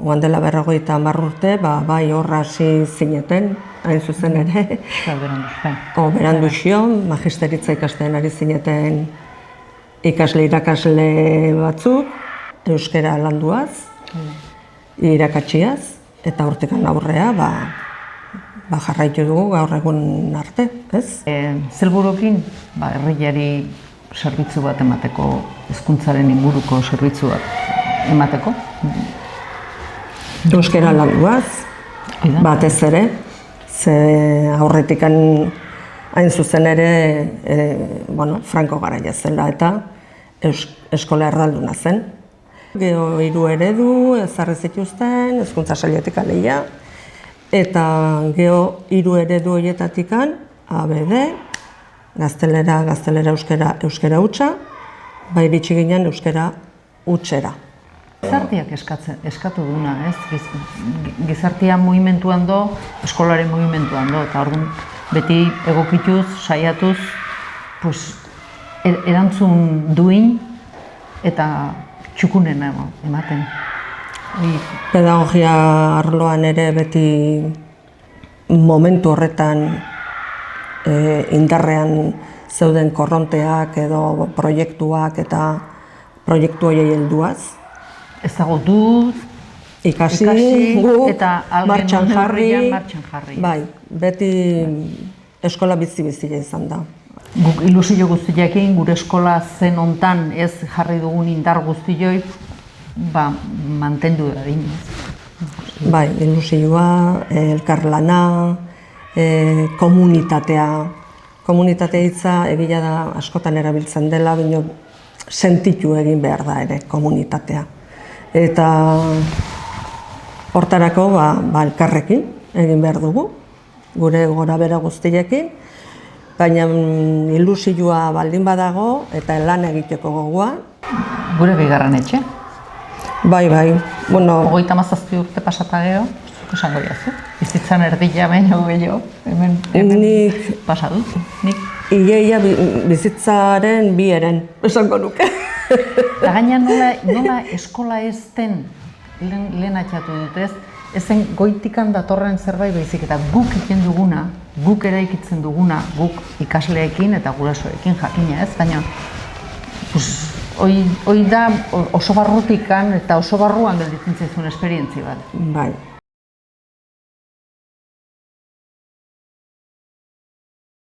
oan dela 50 urte, bai horra hasi zineten, hain zuzen ere. Berandu xion, magisteritza ikasten ari zineten irakasle batzuk, euskera landuaz, irakatsiaz, eta hortikan aurrea jarraitu dugu gaur egun arte, ez? Zelburukin, herriari zerbitzu bat emateko, hezkuntzaren inguruko zerbitzu bat emateko? Euskera landuaz, batez ere, ze aurretikan hain zuzen ere, Franco garaia zela eta eskola erdalduna zen. Gero 3 eredu ezarri zituzten, hezkuntza sailetik alegia, eta gero 3 eredu horietatikan, ABD, gaztelera, euskera hutsa, iritsi ginen euskera hutsera. Gizartiak eskatu duna, ez? Gizartia mugimenduan do, eskolaren mugimenduan do, eta orduan beti egokituz, saiatuz, erantzun duin eta txukunen ematen. Pedagogia arloan ere beti momentu horretan indarrean zeuden korronteak edo proiektuak eta proiektu horiei helduaz. Ezagutu, ikasi, eta martxan jarri. Bai, beti eskola bizi-bizia izan da. Guk ilusio guztiekin, gure eskola zen hontan ez jarri dugun indar guztioi, mantendu da din. Bai, ilusioa, elkarlana, komunitatea. Komunitatea hitza egia da askotan erabiltzen dela, baina sentitu egin behar da ere komunitatea. Eta hortarako elkarrekin egin behar dugu, gure gorabehera guztiekin, baina ilusioa baldin badago eta lan egiteko gogoa. Gure bigarren etxe? Bai. 37 urte pasata gero, esango jazu. Bizitzan erdila baino gehiago, hemen pasatu. Ia bizitzaren 2 eren, esango nuke. Eta gaina nola eskola ez den, lehen atxatu dut ez, ezen goitikan datorren zerbait baizik eta guk egiten duguna, guk eraikitzen duguna, guk ikasleekin eta gurasoekin jakina ez, baina hoi da oso barrutikan eta oso barruan gelditzen zaizun esperientzi bat. Bai.